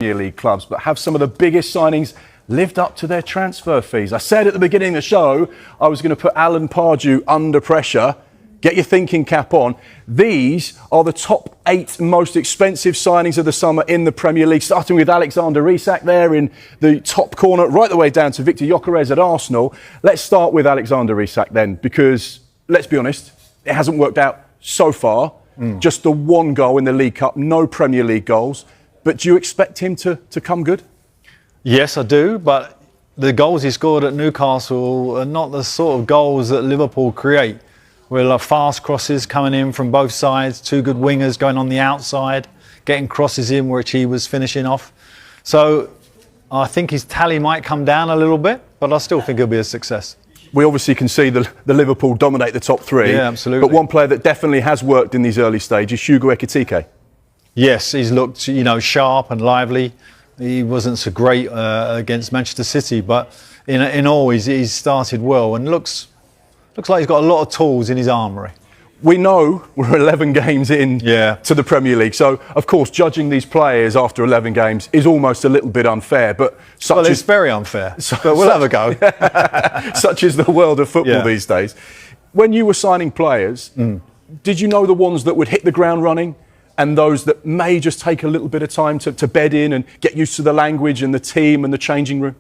Premier League clubs, but have some of the biggest signings lived up to their transfer fees? I said at the beginning of the show I was going to put Alan Pardew under pressure. Get your thinking cap on. These are the top 8 most expensive signings of the summer in the Premier League, starting with Alexander Isak there in the top corner, right the way down to Victor Gyökeres at Arsenal. Let's start with Alexander Isak then, because let's be honest, it hasn't worked out so far. Just the 1 goal in the League Cup, no Premier League goals. But do you expect him to come good? Yes, I do, but the goals he scored at Newcastle are not the sort of goals that Liverpool create. With fast crosses coming in from both sides, 2 good wingers going on the outside, getting crosses in which he was finishing off. So I think his tally might come down a little bit, but I still think he'll be a success. We obviously can see the Liverpool dominate the top 3. Yeah, absolutely. But one player that definitely has worked in these early stages, Hugo Ekitike. Yes, he's looked, sharp and lively. He wasn't so great against Manchester City, but in all, he's started well and looks like he's got a lot of tools in his armoury. We know we're 11 games in to the Premier League, so of course judging these players after 11 games is almost a little bit unfair. But it's very unfair. But we'll have a go. Such is the world of football these days. When you were signing players, did you know the ones that would hit the ground running and those that may just take a little bit of time to bed in and get used to the language and the team and the changing room?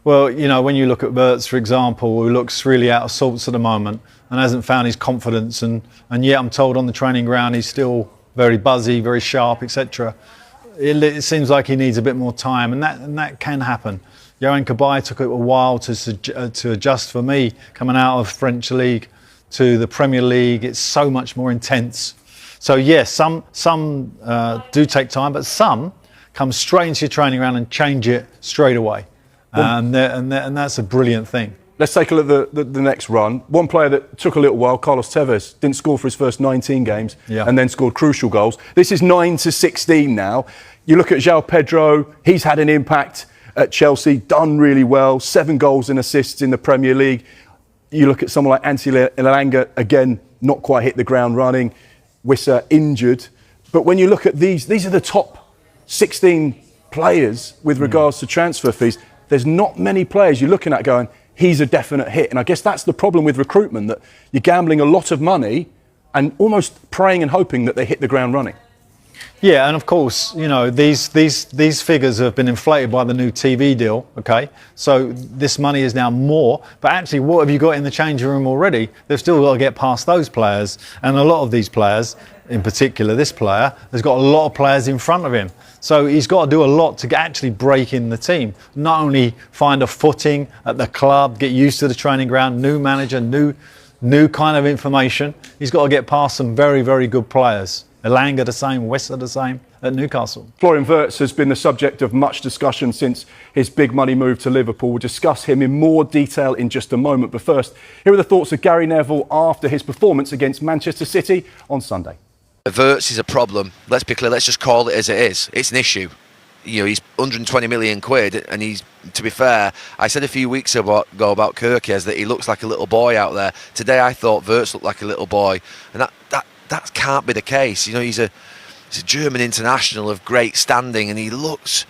Well, when you look at Havertz, for example, who looks really out of sorts at the moment and hasn't found his confidence, and yet I'm told on the training ground he's still very buzzy, very sharp, etc. It seems like he needs a bit more time, and that can happen. Yohan Cabaye took it a while to adjust for me, coming out of French League to the Premier League. It's so much more intense. So yes, some do take time, but some come straight into your training ground and change it straight away. And that's a brilliant thing. Let's take a look at the next run. One player that took a little while, Carlos Tevez, didn't score for his first 19 games and then scored crucial goals. This is 9-16 now. You look at João Pedro, he's had an impact at Chelsea, done really well, 7 goals and assists in the Premier League. You look at someone like Ansel Elanga, again, not quite hit the ground running. Wissa injured. But when you look at these are the top 16 players with regards to transfer fees. There's not many players you're looking at going, he's a definite hit. And I guess that's the problem with recruitment, that you're gambling a lot of money and almost praying and hoping that they hit the ground running. Yeah, and of course, these figures have been inflated by the new TV deal, okay? So this money is now more, but actually what have you got in the changing room already? They've still got to get past those players, and a lot of these players, in particular this player, has got a lot of players in front of him. So he's got to do a lot to actually break in the team. Not only find a footing at the club, get used to the training ground, new manager, new kind of information. He's got to get past some very, very good players. Elanga the same, Wissa the same at Newcastle. Florian Wirtz has been the subject of much discussion since his big money move to Liverpool. We'll discuss him in more detail in just a moment. But first, here are the thoughts of Gary Neville after his performance against Manchester City on Sunday. Wirtz is a problem. Let's be clear, let's just call it as it is. It's an issue. He's 120 million quid, and to be fair, I said a few weeks ago about Kirkies that he looks like a little boy out there. Today I thought Wirtz looked like a little boy, and that can't be the case. He's a German international of great standing, and he looks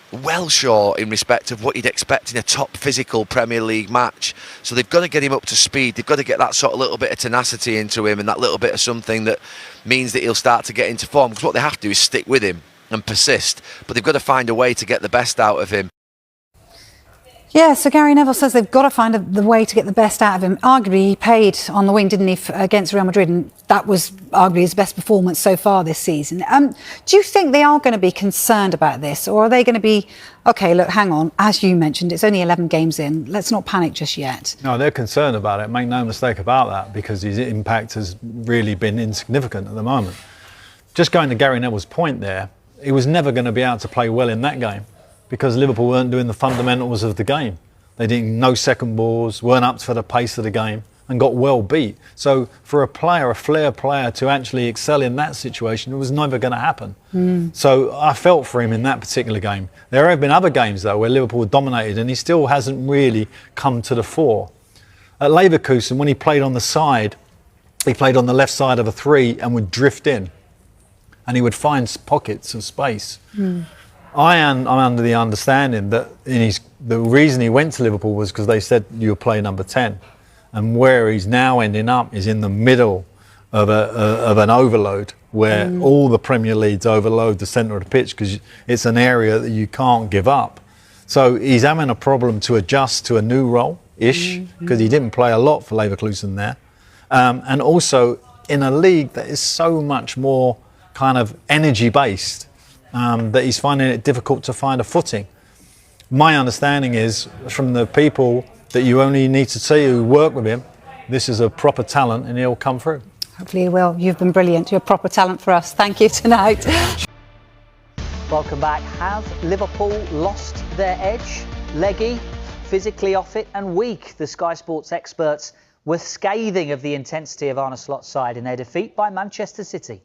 well short in respect of what you'd expect in a top physical Premier League match. So they've got to get him up to speed. They've got to get that sort of little bit of tenacity into him, and that little bit of something that means that he'll start to get into form. Because what they have to do is stick with him and persist, but they've got to find a way to get the best out of him. Yeah, so Gary Neville says they've got to find the way to get the best out of him. Arguably, he paid on the wing, didn't he, against Real Madrid, and that was arguably his best performance so far this season. Do you think they are going to be concerned about this, or are they going to be, OK, look, hang on, as you mentioned, it's only 11 games in, let's not panic just yet? No, they're concerned about it, make no mistake about that, because his impact has really been insignificant at the moment. Just going to Gary Neville's point there, he was never going to be able to play well in that game, because Liverpool weren't doing the fundamentals of the game. They didn't know second balls, weren't up for the pace of the game, and got well beat. So for a flair player to actually excel in that situation, it was never going to happen. So I felt for him in that particular game. There have been other games, though, where Liverpool dominated, and he still hasn't really come to the fore. At Leverkusen, when he played on the side, he played on the left side of a 3 and would drift in, and he would find pockets of space. I'm under the understanding that the reason he went to Liverpool was because they said you'll play number 10. And where he's now ending up is in the middle of an overload where all the Premier Leagues overload the centre of the pitch because it's an area that you can't give up. So he's having a problem to adjust to a new role-ish because he didn't play a lot for Leverkusen there. And also in a league that is so much more kind of energy-based that he's finding it difficult to find a footing. My understanding is from the people that you only need to see who work with him, this is a proper talent and he'll come through. Hopefully he will. You've been brilliant. You're a proper talent for us. Thank you tonight. Welcome back. Have Liverpool lost their edge? Leggy, physically off it and weak. The Sky Sports experts were scathing of the intensity of Arne Slot's side in their defeat by Manchester City.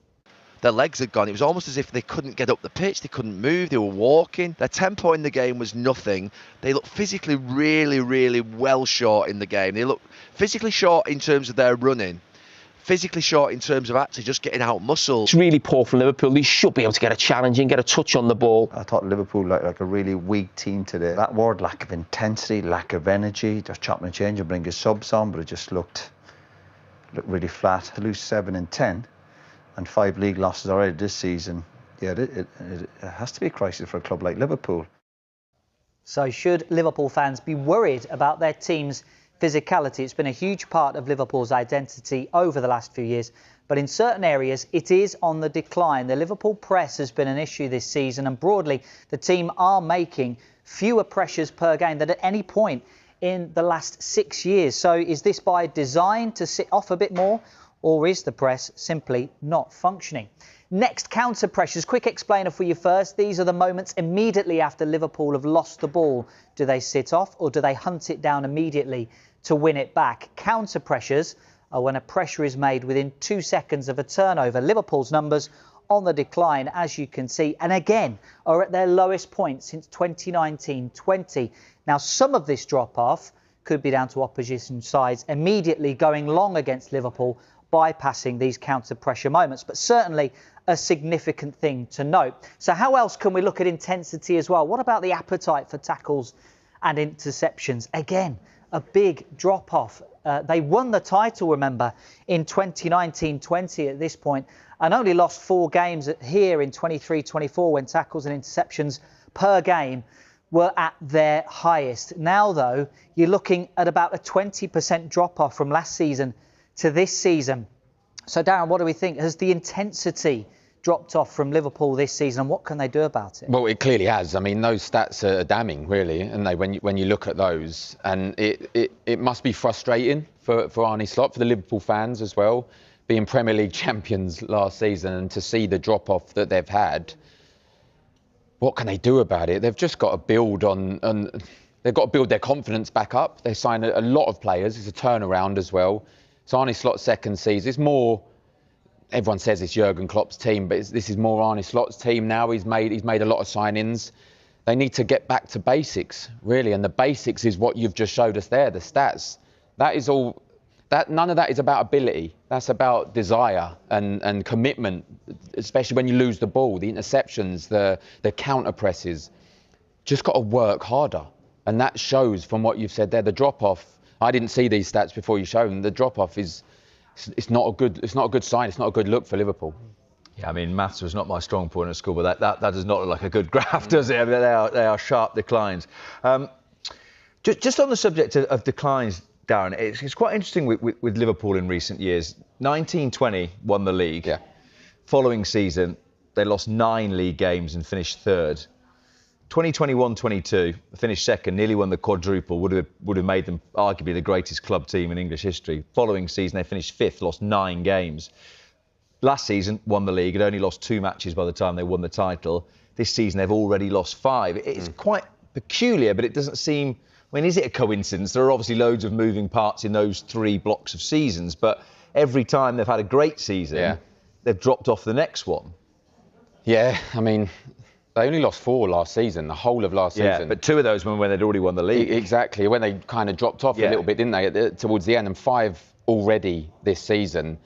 Their legs had gone. It was almost as if they couldn't get up the pitch. They couldn't move. They were walking. Their tempo in the game was nothing. They looked physically really, really well short in the game. They looked physically short in terms of their running. Physically short in terms of actually just getting out muscle. It's really poor for Liverpool. They should be able to get a challenge and get a touch on the ball. I thought Liverpool looked like a really weak team today. That word, lack of intensity, lack of energy, just chopping and changing, bring his subs on, but it just looked really flat. To lose 7 and 10 and 5 league losses already this season, yeah, it has to be a crisis for a club like Liverpool. So should Liverpool fans be worried about their team's physicality? It's been a huge part of Liverpool's identity over the last few years, but in certain areas it is on the decline. The Liverpool press has been an issue this season, and broadly the team are making fewer pressures per game than at any point in the last 6 years. So is this by design to sit off a bit more, or is the press simply not functioning? Next, counter pressures. Quick explainer for you first. These are the moments immediately after Liverpool have lost the ball. Do they sit off or do they hunt it down immediately to win it back? Counter pressures are when a pressure is made within 2 seconds of a turnover. Liverpool's numbers on the decline, as you can see, and again are at their lowest point since 2019-20. Now, some of this drop-off could be down to opposition sides immediately going long against Liverpool, bypassing these counter-pressure moments, but certainly a significant thing to note. So how else can we look at intensity as well? What about the appetite for tackles and interceptions? Again, a big drop-off. They won the title, remember, in 2019-20 at this point, and only lost 4 games here in 23-24 when tackles and interceptions per game were at their highest. Now, though, you're looking at about a 20% drop-off from last season to this season. So, Darren, what do we think? Has the intensity dropped off from Liverpool this season, and what can they do about it? Well, it clearly has. I mean, those stats are damning, really, and when you look at those, and it must be frustrating for Arne Slot, for the Liverpool fans as well, being Premier League champions last season, and to see the drop-off that they've had. What can they do about it? They've just got to build on they've got to build their confidence back up. They signed a lot of players. It's a turnaround as well. It's Arne Slot's second season. It's more, everyone says it's Jurgen Klopp's team, but this is more Arne Slot's team now. He's made a lot of signings. They need to get back to basics, really, and the basics is what you've just showed us there, the stats. That is all. None of that is about ability. That's about desire and commitment, especially when you lose the ball, the interceptions, the counter presses. Just got to work harder, and that shows from what you've said there. The drop-off. I didn't see these stats before you showed them. The drop-off it's not a good sign. It's not a good look for Liverpool. Yeah, I mean, maths was not my strong point at school, but that does not look like a good graph, does it? I mean, they are sharp declines. Just on the subject of declines, Darren, it's quite interesting with Liverpool in recent years. 19-20 won the league. Yeah. Following season, they lost 9 league games and finished third. 2021-22, finished second, nearly won the quadruple, would have made them arguably the greatest club team in English history. Following season, they finished 5th, lost 9 games. Last season, won the league, had only lost 2 matches by the time they won the title. This season, they've already lost 5. It's quite peculiar, but it doesn't seem... I mean, is it a coincidence? There are obviously loads of moving parts in those 3 blocks of seasons, but every time they've had a great season, they've dropped off the next one. Yeah, I mean... They only lost 4 last season, the whole of last season. Yeah, but 2 of those were when they'd already won the league. Exactly, when they kind of dropped off a little bit, didn't they, towards the end, and 5 already this season.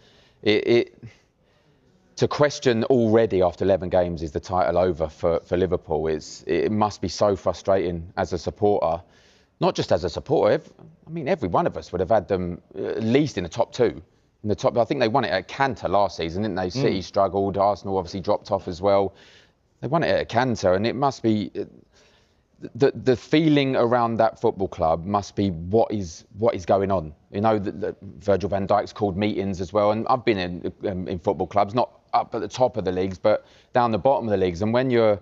to question already after 11 games is the title over for Liverpool. It must be so frustrating as a supporter. Not just as a supporter, every one of us would have had them at least in the top two. In the top, I think they won it at Canter last season, didn't they? City struggled, Arsenal obviously dropped off as well. They won it at Canter, and it must be the feeling around that football club must be what is going on. You know, that Virgil van Dijk's called meetings as well, and I've been in football clubs, not up at the top of the leagues, but down the bottom of the leagues, and when you're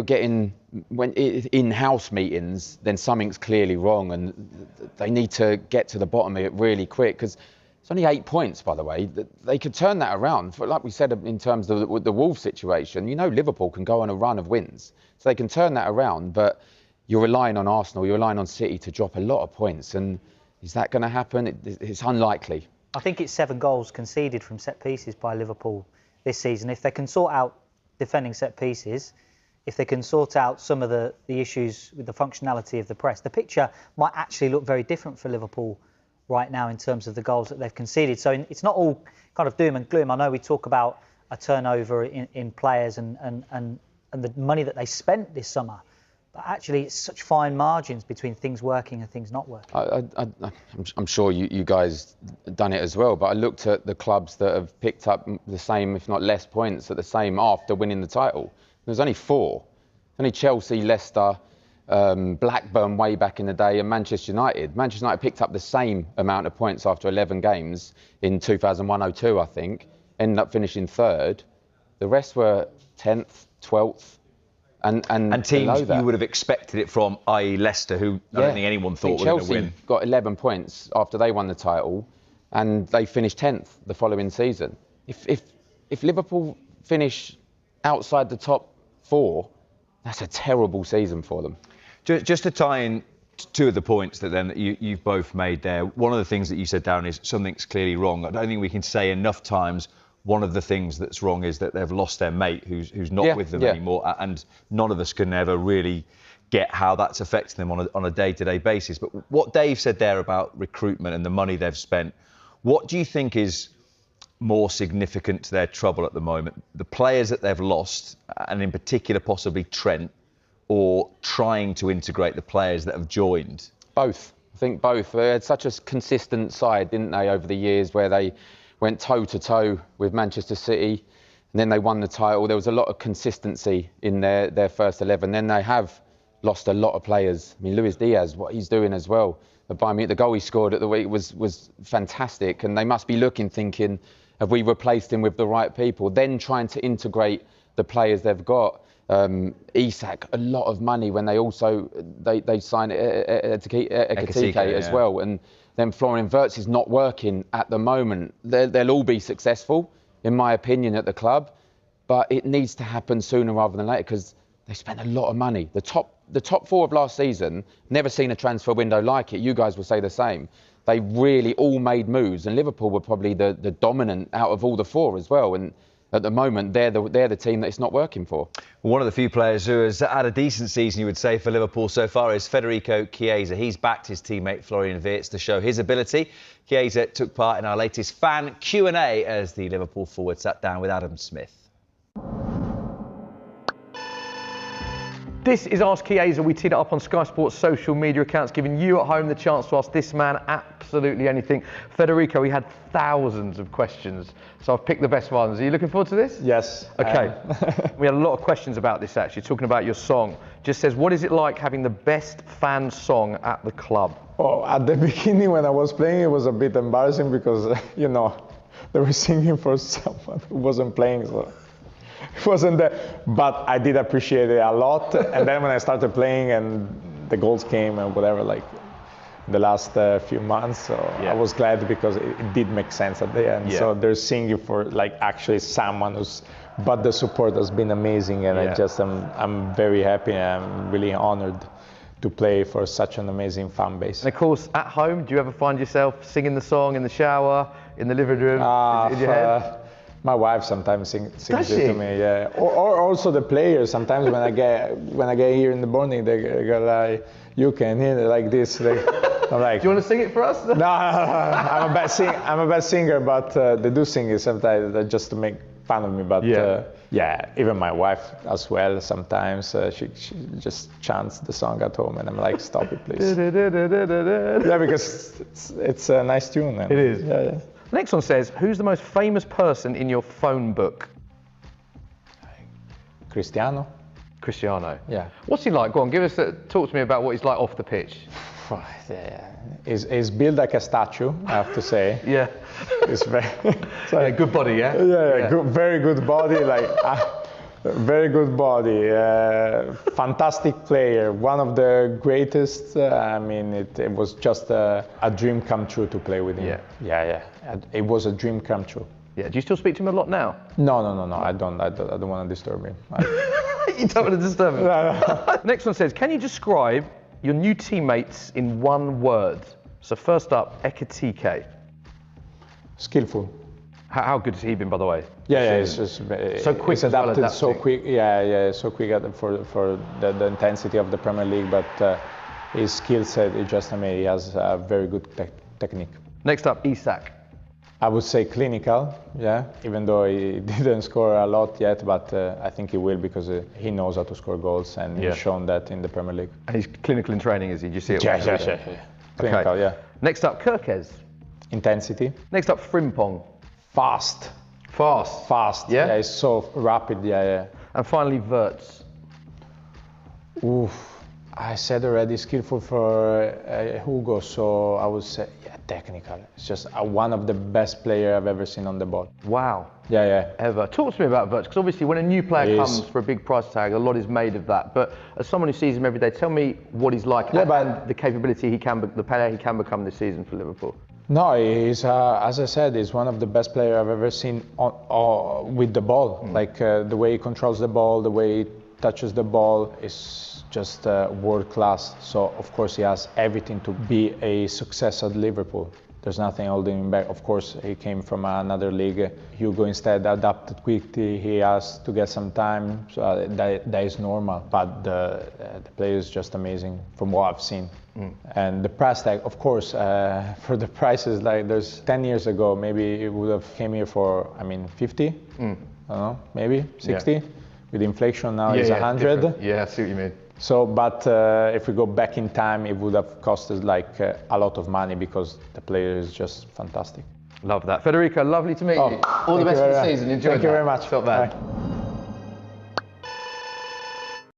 getting in-house meetings, then something's clearly wrong, and they need to get to the bottom of it really quick, because it's only 8 points, by the way. They could turn that around. Like we said in terms of the Wolves situation, you know Liverpool can go on a run of wins, so they can turn that around, but you're relying on Arsenal, you're relying on City to drop a lot of points, and is that going to happen? It's unlikely. I think it's 7 goals conceded from set pieces by Liverpool this season. If they can sort out defending set pieces, if they can sort out some of the issues with the functionality of the press, the picture might actually look very different for Liverpool right now in terms of the goals that they've conceded. So it's not all kind of doom and gloom. I know we talk about a turnover in players and the money that they spent this summer, but actually it's such fine margins between things working and things not working. I'm sure you guys done it as well, but I looked at the clubs that have picked up the same, if not less points at the same after winning the title. There's only 4. Only Chelsea, Leicester, Blackburn way back in the day, and Manchester United. Manchester United picked up the same amount of points after 11 games in 2001-02, I think. Ended up finishing 3rd. The rest were 10th, 12th, and teams that. You would have expected it from, i.e. Leicester, who I don't think anyone thought were going to win. Chelsea got 11 points after they won the title, and they finished 10th the following season. If Liverpool finish outside the top 4, that's a terrible season for them. Just to tie in 2 of the points that you've both made there, one of the things that you said, Darren, is something's clearly wrong. I don't think we can say enough times one of the things that's wrong is that they've lost their mate who's not with them anymore, and none of us can ever really get how that's affecting them on a day-to-day basis. But what Dave said there about recruitment and the money they've spent, what do you think is more significant to their trouble at the moment? The players that they've lost, and in particular possibly Trent, or trying to integrate the players that have joined? Both. I think both. They had such a consistent side, didn't they, over the years, where they went toe-to-toe with Manchester City, and then they won the title. There was a lot of consistency in their first 11. Then they have lost a lot of players. I mean, Luis Diaz, what he's doing as well. The goal he scored at the week was fantastic, and they must be looking, thinking, have we replaced him with the right people? Then trying to integrate the players they've got. Isak, a lot of money when they signed Ekitike as well. And then Florian Wirtz is not working at the moment. They'll all be successful, in my opinion, at the club. But it needs to happen sooner rather than later, because they spent a lot of money. The top 4 of last season, never seen a transfer window like it. You guys will say the same. They really all made moves, and Liverpool were probably the dominant out of all the 4 as well. And at the moment, they're the team that it's not working for. One of the few players who has had a decent season, you would say, for Liverpool so far is Federico Chiesa. He's backed his teammate Florian Wirtz to show his ability. Chiesa took part in our latest fan Q&A as the Liverpool forward sat down with Adam Smith. This is Ask Chiesa. We teed it up on Sky Sports social media accounts, giving you at home the chance to ask this man absolutely anything. Federico, he had thousands of questions, so I've picked the best ones. Are you looking forward to this? Yes. Okay. We had a lot of questions about this, actually, talking about your song. Just says, what is it like having the best fan song at the club? Oh, at the beginning when I was playing, it was a bit embarrassing because, you know, they were singing for someone who wasn't playing, so it wasn't there, but I did appreciate it a lot. And then when I started playing and the goals came and whatever, like the last few months, so I was glad because it did make sense at the end. So they're singing for like actually someone who's, but the support has been amazing, and I'm very happy and I'm really honored to play for such an amazing fan base. And of course, at home, do you ever find yourself singing the song in the shower, in the living room, in your head? My wife sometimes sings it to me, yeah. Or also the players. Sometimes when I get here in the morning, they go like, "You can hear it like this." I'm like, "Do you want to sing it for us?" No, I'm a bad singer, but they do sing it sometimes just to make fan of me, but yeah, even my wife as well. Sometimes she just chants the song at home, and I'm like, stop it, please. Yeah, because it's a nice tune. And it is. Yeah. Next one says, who's the most famous person in your phone book? Cristiano. Cristiano. Yeah. What's he like? Go on, talk to me about what he's like off the pitch. He's built like a statue, I have to say. Yeah. It's very. Good body, yeah. Yeah. Good, very good body, like. Very good body, fantastic player, one of the greatest. I mean, it was just a dream come true to play with him. Yeah. It was a dream come true. Yeah. Do you still speak to him a lot now? No. I don't want to disturb him. You don't want to disturb him? No. Next one says, can you describe your new teammates in one word? So first up, Ekitike. Skillful. How good has he been, by the way? Yeah, it's just so quick. He's adapted so quick. Yeah, so quick for the intensity of the Premier League. But his skill set is just amazing. He has a very good technique. Next up, Isak. I would say clinical. Yeah, even though he didn't score a lot yet, but I think he will because he knows how to score goals, and he's shown that in the Premier League. And he's clinical in training, is he? Do you see it? Yeah. Clinical. Okay. Yeah. Next up, Kirkez. Intensity. Next up, Frimpong. Fast. Yeah, it's so rapid. Yeah. And finally, Havertz. Oof, I said already skillful for Hugo, so I would say technical. It's just one of the best players I've ever seen on the ball. Wow. Yeah. Ever. Talk to me about Havertz, because obviously when a new player comes for a big price tag, a lot is made of that. But as someone who sees him every day, tell me what he's like and the capability the player he can become this season for Liverpool. No, he's as I said, he's one of the best players I've ever seen with the ball. Like the way he controls the ball, the way he touches the ball is just world class. So of course he has everything to be a success at Liverpool. There's nothing holding him back. Of course, he came from another league. Hugo instead adapted quickly. He has to get some time, so that is normal. But the player is just amazing from what I've seen. And the price tag, of course, for the prices, like there's 10 years ago, maybe it would have came here for, 50? I don't know, maybe 60? Yeah. With inflation now it's 100. Different. Yeah, I see what you mean. So, but if we go back in time, it would have cost us like a lot of money because the player is just fantastic. Love that. Federico, lovely to meet you. All the best for the season. Enjoy. Thank you very much. Felt bad. Bye.